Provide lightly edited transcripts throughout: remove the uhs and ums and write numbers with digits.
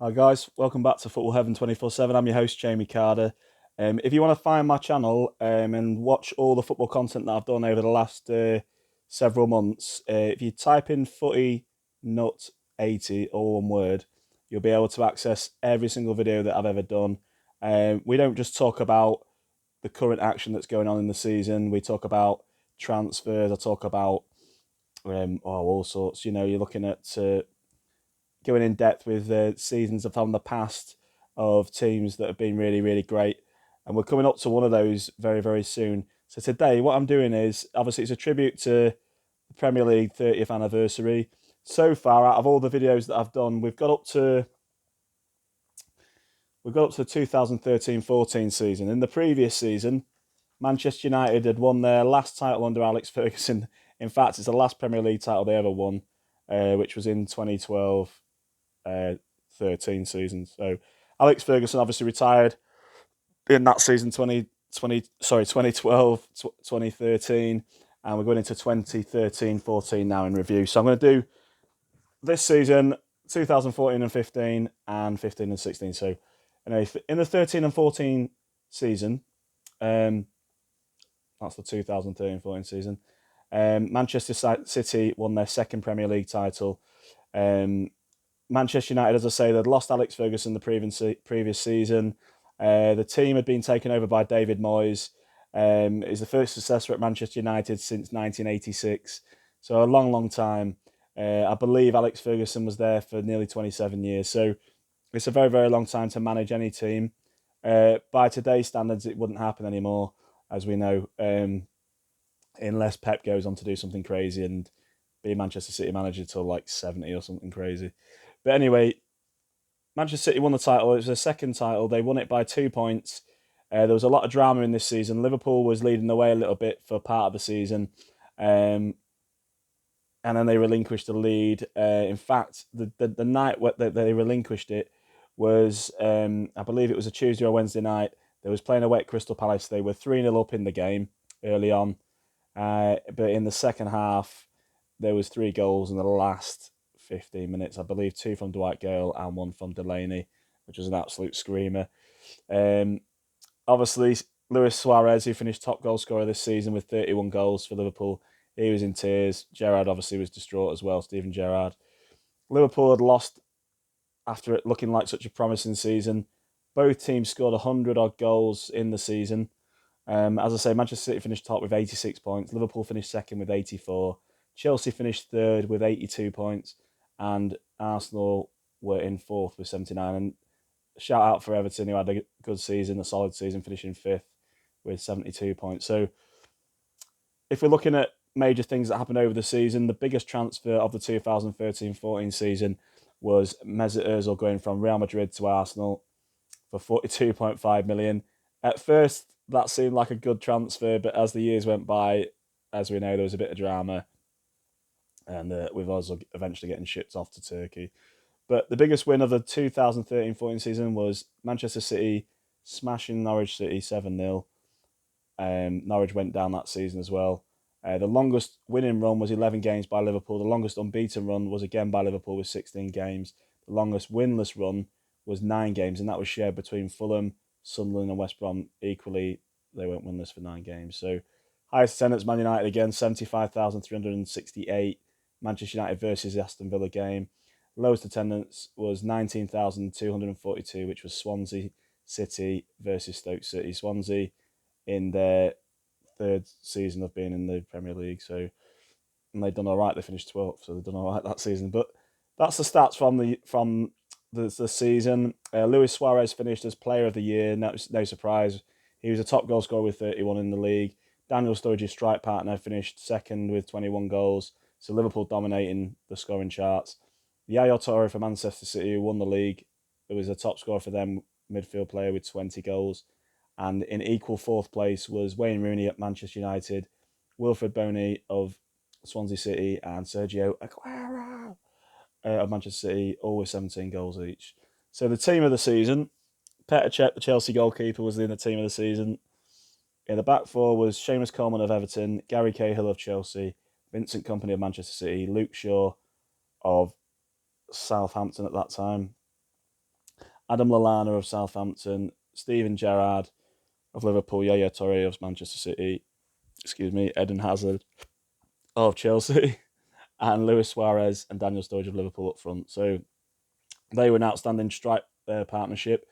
Hi guys, welcome back to Football Heaven 24/7. I'm your host Jamie Carter. If you want to find my channel and watch all the football content that I've done over the last several months, if you type in Footy Nut 80, all one word, you'll be able to access every single video that I've ever done. We don't just talk about the current action that's going on in the season. We talk about transfers. I talk about all sorts. You're looking at going in depth with seasons from the past of teams that have been really, really great. And we're coming up to one of those very, very soon. So today, what I'm doing is obviously it's a tribute to the Premier League 30th anniversary. So far, out of all the videos that I've done, we've got up to the 2013-14 season. In the previous season, Manchester United had won their last title under Alex Ferguson. In fact, it's the last Premier League title they ever won, which was in 2012 uh, 13 season. So Alex Ferguson obviously retired in that season 2012, 2013, and we're going into 2013-14 now in review. So I'm going to do this season 2014 and 15 and 15 and 16. So in the 13 and 14 season, um, that's the 2013-14 season. Manchester City won their second Premier League title. Manchester United, as I say, they'd lost Alex Ferguson the previous season. The team had been taken over by David Moyes. He's the first successor at Manchester United since 1986. So a long, long time. I believe Alex Ferguson was there for nearly 27 years. So it's a very, very long time to manage any team. By today's standards, it wouldn't happen anymore, as we know, unless Pep goes on to do something crazy and be a Manchester City manager till like 70 or something crazy. But anyway, Manchester City won the title. It was their second title. They won it by 2 points. There was a lot of drama in this season. Liverpool was leading the way a little bit for part of the season, um, and then they relinquished the lead. In fact, the night that they relinquished it was, I believe it was a Tuesday or Wednesday night. They was playing away at Crystal Palace. They were 3-0 up in the game early on, but in the second half, there was three goals in the last 15 minutes. I believe two from Dwight Gale and one from Delaney, which was an absolute screamer. Um, Obviously, Luis Suarez, who finished top goal scorer this season with 31 goals for Liverpool, he was in tears. Gerrard obviously was distraught as well, Steven Gerrard. Liverpool had lost after it looking like such a promising season. Both teams scored 100 odd goals in the season. As I say, Manchester City finished top with 86 points. Liverpool finished second with 84. Chelsea finished third with 82 points. And Arsenal were in fourth with 79. And shout out for Everton, who had a good season, a solid season, finishing fifth with 72 points. So if we're looking at major things that happened over the season, the biggest transfer of the 2013-14 season was Mesut Ozil going from Real Madrid to Arsenal for 42.5 million. At first, that seemed like a good transfer, but as the years went by, as we know, there was a bit of drama, and with Ozil eventually getting shipped off to Turkey. But the biggest win of the 2013-14 season was Manchester City smashing Norwich City 7-0. Norwich went down that season as well. The longest winning run was 11 games by Liverpool. The longest unbeaten run was again by Liverpool with 16 games. The longest winless run was 9 games, and that was shared between Fulham, Sunderland, and West Brom. Equally, they went winless for 9 games. So, highest attendance, Man United again, 75,368. Manchester United versus the Aston Villa game. Lowest attendance was 19,242, which was Swansea City versus Stoke City. Swansea in their third season of being in the Premier League. So, and they've done all right. They finished 12th, so they've done all right that season. But that's the stats from the season. Luis Suarez finished as Player of the Year. No surprise. He was a top goal scorer with 31 in the league. Daniel Sturridge's strike partner finished second with 21 goals. So Liverpool dominating the scoring charts. Yaya Toure for Manchester City, who won the league, it was a top scorer for them, midfield player with 20 goals. And in equal fourth place was Wayne Rooney at Manchester United, Wilfred Boney of Swansea City, and Sergio Aguero of Manchester City, all with 17 goals each. So the team of the season, Petr Cech, the Chelsea goalkeeper, was in the team of the season. In the back four was Seamus Coleman of Everton, Gary Cahill of Chelsea, Vincent Kompany of Manchester City, Luke Shaw of Southampton at that time, Adam Lallana of Southampton, Steven Gerrard of Liverpool, Yaya Toure of Manchester City, Eden Hazard of Chelsea, and Luis Suarez and Daniel Sturridge of Liverpool up front. So they were an outstanding strike partnership.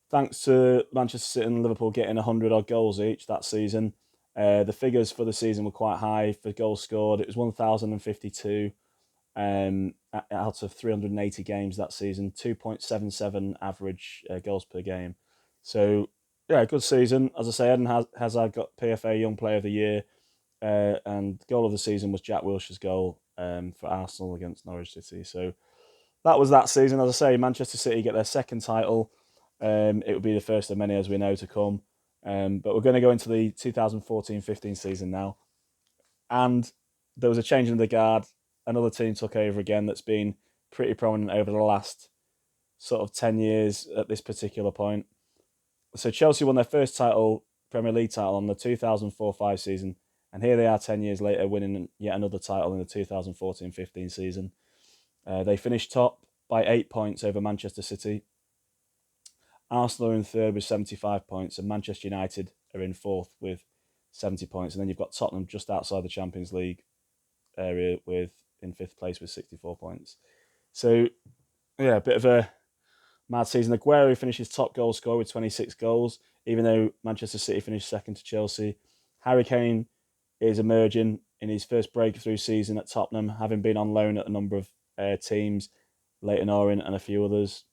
Thanks to Manchester City and Liverpool getting 100 odd goals each that season, the figures for the season were quite high for goals scored. It was 1,052 out of 380 games that season, 2.77 average goals per game. So, yeah, good season. As I say, Eden Hazard got PFA Young Player of the Year, and goal of the season was Jack Wilshere's goal for Arsenal against Norwich City. So that was that season. As I say, Manchester City get their second title. It would be the first of many, as we know, to come. But we're going to go into the 2014-15 season now. And there was a change in the guard. Another team took over again that's been pretty prominent over the last sort of 10 years at this particular point. So Chelsea won their first title, Premier League title, on the 2004-5 season. And here they are 10 years later winning yet another title in the 2014-15 season. They finished top by 8 points over Manchester City. Arsenal are in third with 75 points, and Manchester United are in fourth with 70 points. And then you've got Tottenham just outside the Champions League area in fifth place with 64 points. So, yeah, a bit of a mad season. Aguero finishes top goal scorer with 26 goals, even though Manchester City finished second to Chelsea. Harry Kane is emerging in his first breakthrough season at Tottenham, having been on loan at a number of teams, Leyton Orient and a few others.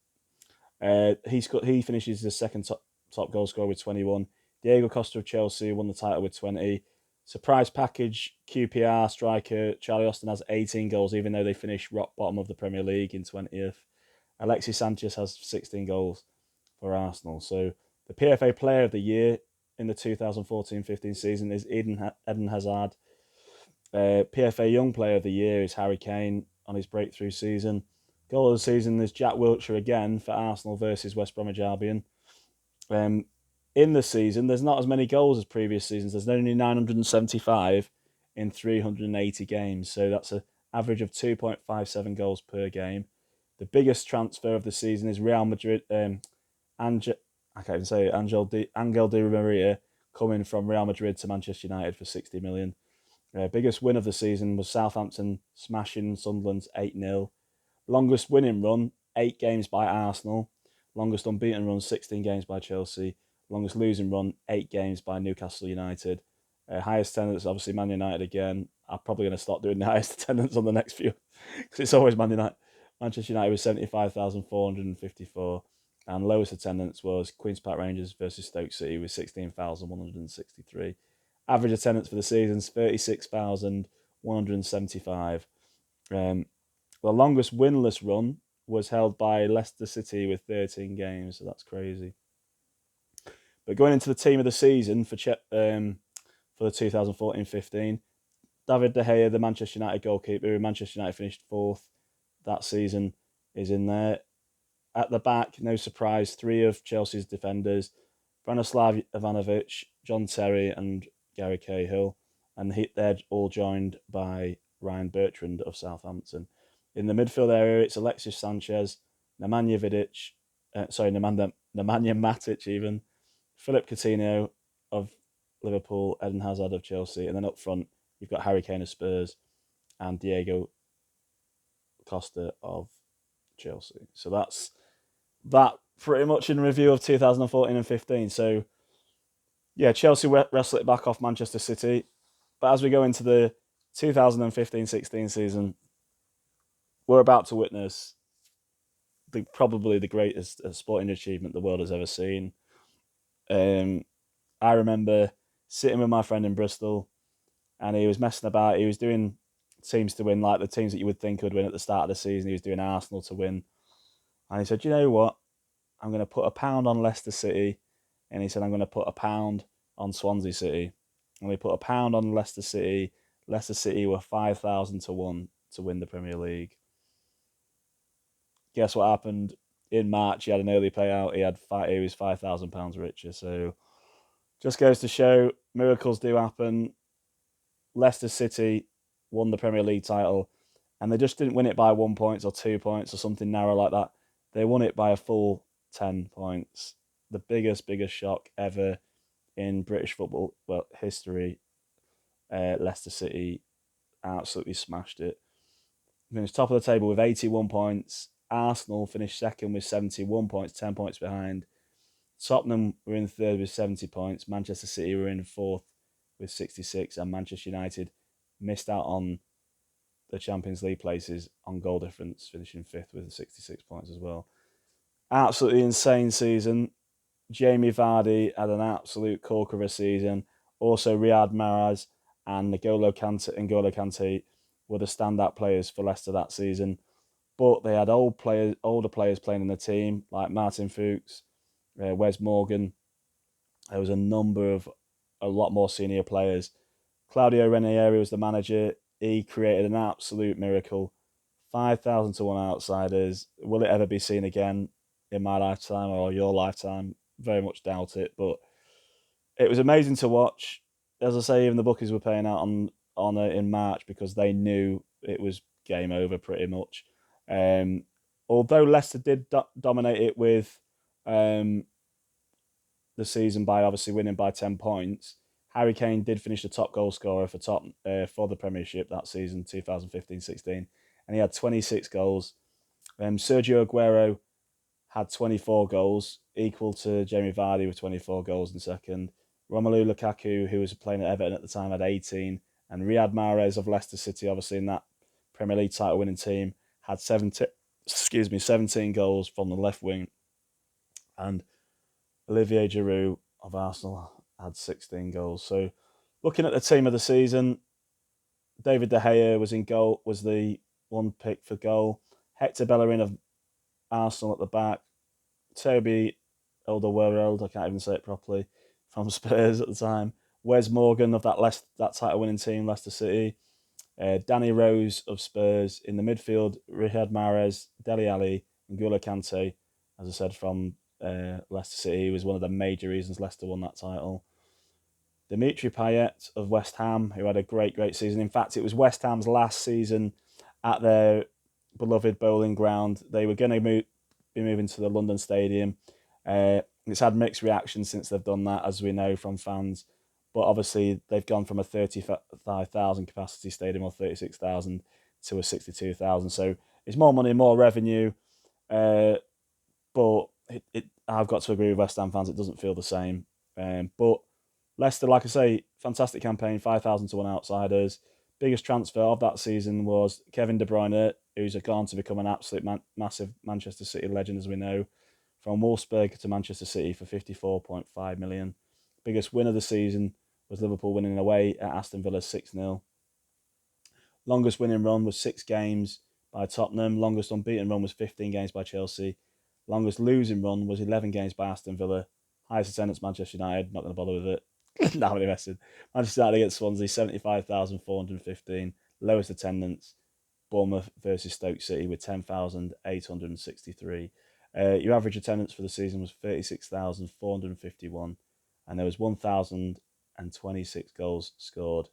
He finishes the second top goal scorer with 21. Diego Costa of Chelsea won the title with 20. Surprise package QPR striker Charlie Austin has 18 goals, even though they finished rock bottom of the Premier League in 20th. Alexis Sanchez has 16 goals for Arsenal. So the PFA Player of the Year in the 2014-15 season is Eden Hazard. PFA Young Player of the Year is Harry Kane on his breakthrough season. Goal of the season is Jack Wilshere again for Arsenal versus West Bromwich Albion. In the season, there's not as many goals as previous seasons. There's only 975 in 380 games. So that's an average of 2.57 goals per game. The biggest transfer of the season is Real Madrid. Angel Di Maria coming from Real Madrid to Manchester United for 60 million. Biggest win of the season was Southampton smashing Sunderland's 8-0. Longest winning run, 8 games by Arsenal. Longest unbeaten run, 16 games by Chelsea. Longest losing run, 8 games by Newcastle United. Highest attendance, obviously Man United again. I'm probably going to start doing the highest attendance on the next few because it's always Man United. Manchester United was 75,454. And lowest attendance was Queen's Park Rangers versus Stoke City with 16,163. Average attendance for the season is 36,175. The longest winless run was held by Leicester City with 13 games, so that's crazy. But going into the team of the season for the 2014-15, David De Gea, the Manchester United goalkeeper, who Manchester United finished fourth that season, is in there. At the back, no surprise, 3 of Chelsea's defenders, Branislav Ivanovic, John Terry and Gary Cahill, and they're all joined by Ryan Bertrand of Southampton. In the midfield area, it's Alexis Sanchez, Nemanja Matic even, Philip Coutinho of Liverpool, Eden Hazard of Chelsea, and then up front, you've got Harry Kane of Spurs and Diego Costa of Chelsea. So that's that pretty much in review of 2014 and 15. So, yeah, Chelsea wrestle it back off Manchester City. But as we go into the 2015-16 season, we're about to witness probably the greatest sporting achievement the world has ever seen. I remember sitting with my friend in Bristol, and he was messing about. He was doing teams to win, like the teams that you would think would win at the start of the season. He was doing Arsenal to win. And he said, you know what? I'm going to put £1 on Leicester City. And he said, I'm going to put £1 on Swansea City. And we put £1 on Leicester City. Leicester City were 5,000 to 1 to win the Premier League. Guess what happened? In March, he had an early payout. He was £5,000 richer. So just goes to show miracles do happen. Leicester City won the Premier League title, and they just didn't win it by 1 point or 2 points or something narrow like that. They won it by a full 10 points. The biggest shock ever in British football history. Leicester City absolutely smashed it. Finished top of the table with 81 points. Arsenal finished second with 71 points, 10 points behind. Tottenham were in third with 70 points. Manchester City were in fourth with 66. And Manchester United missed out on the Champions League places on goal difference, finishing fifth with 66 points as well. Absolutely insane season. Jamie Vardy had an absolute corker of a season. Also, Riyad Mahrez and N'Golo Kante were the standout players for Leicester that season. But they had older players playing in the team, like Martin Fuchs, Wes Morgan. There was a lot more senior players. Claudio Ranieri was the manager. He created an absolute miracle. 5,000 to 1 outsiders. Will it ever be seen again in my lifetime or your lifetime? Very much doubt it. But it was amazing to watch. As I say, even the bookies were paying out on it in March because they knew it was game over pretty much. Although Leicester did dominate it with the season by obviously winning by 10 points, Harry Kane did finish the top goal scorer for the Premiership that season, 2015-16, and he had 26 goals. Sergio Aguero had 24 goals, equal to Jamie Vardy with 24 goals in second. Romelu Lukaku, who was playing at Everton at the time, had 18. And Riyad Mahrez of Leicester City, obviously in that Premier League title winning team, had 17 goals from the left wing. And Olivier Giroud of Arsenal had 16 goals. So looking at the team of the season, David De Gea was in goal, was the one pick for goal. Hector Bellerin of Arsenal at the back. Toby Alderweireld, I can't even say it properly, from Spurs at the time. Wes Morgan of that title winning team, Leicester City. Danny Rose of Spurs in the midfield. Riyad Mahrez, Dele Alli, and N'Golo Kante, as I said, from Leicester City, was one of the major reasons Leicester won that title. Dimitri Payet of West Ham, who had a great season. In fact, it was West Ham's last season at their beloved Bowling Ground. They were going to be moving to the London Stadium. It's had mixed reactions since they've done that, as we know from fans. But obviously, they've gone from a 35,000 capacity stadium or 36,000 to a 62,000. So it's more money, more revenue. But I've got to agree with West Ham fans, it doesn't feel the same. But Leicester, like I say, fantastic campaign, 5,000 to 1 outsiders. Biggest transfer of that season was Kevin De Bruyne, who's gone to become an absolute massive Manchester City legend, as we know, from Wolfsburg to Manchester City for 54.5 million. Biggest win of the season was Liverpool winning away at Aston Villa 6-0. Longest winning run was 6 games by Tottenham. Longest unbeaten run was 15 games by Chelsea. Longest losing run was 11 games by Aston Villa. Highest attendance, Manchester United. Not going to bother with it. Now I'm invested. Manchester United against Swansea, 75,415. Lowest attendance, Bournemouth versus Stoke City with 10,863. Your average attendance for the season was 36,451. And there was 1,026 goals scored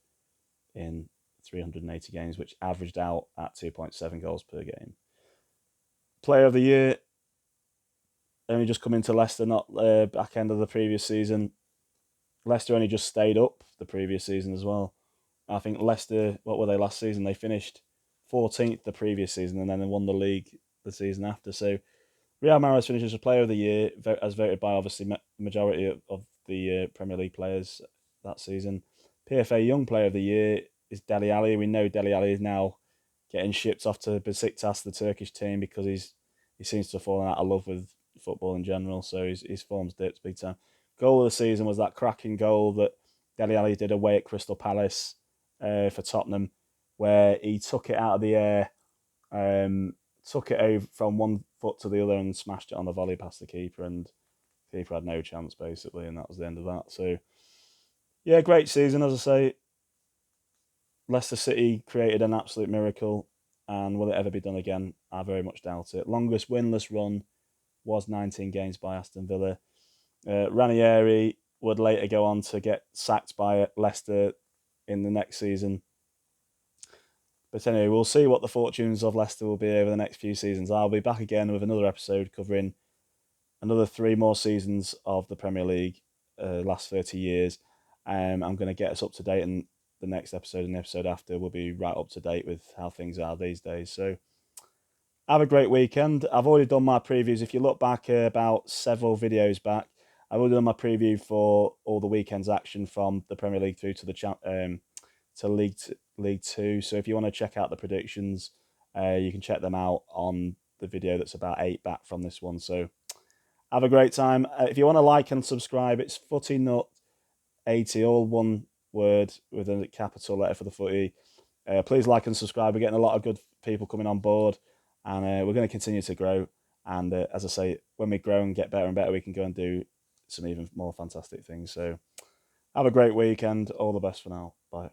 in 380 games, which averaged out at 2.7 goals per game. Player of the year, only just come into Leicester, not back end of the previous season. Leicester only just stayed up the previous season as well. I think Leicester, what were they last season? They finished 14th the previous season and then they won the league the season after. So Riyad Mahrez finishes as Player of the Year, as voted by obviously the majority of the Premier League players that season. PFA Young Player of the Year is Dele Alli. We know Dele Alli is now getting shipped off to Besiktas, the Turkish team, because he seems to have fallen out of love with football in general. So his form's dipped big time. Goal of the season was that cracking goal that Dele Alli did away at Crystal Palace for Tottenham, where he took it out of the air, took it over from one foot to the other and smashed it on the volley past the keeper, and the keeper had no chance basically, and that was the end of that. So yeah, great season, as I say. Leicester City created an absolute miracle, and will it ever be done again? I very much doubt it. Longest winless run was 19 games by Aston Villa. Ranieri would later go on to get sacked by Leicester in the next season. But anyway, we'll see what the fortunes of Leicester will be over the next few seasons. I'll be back again with another episode covering another 3 more seasons of the Premier League, last 30 years. I'm going to get us up to date, and the next episode and the episode after will be right up to date with how things are these days. So have a great weekend. I've already done my previews. If you look back about several videos back, I've already done my preview for all the weekend's action from the Premier League through to the to League Two. So if you want to check out the predictions, you can check them out on the video that's about 8 back from this one. So have a great time. If you want to like and subscribe, it's Footy Nut 80, all one word with a capital letter for the footy. Please like and subscribe. We're getting a lot of good people coming on board, and we're going to continue to grow. And as I say, when we grow and get better and better, we can go and do some even more fantastic things. So have a great weekend. All the best for now. Bye.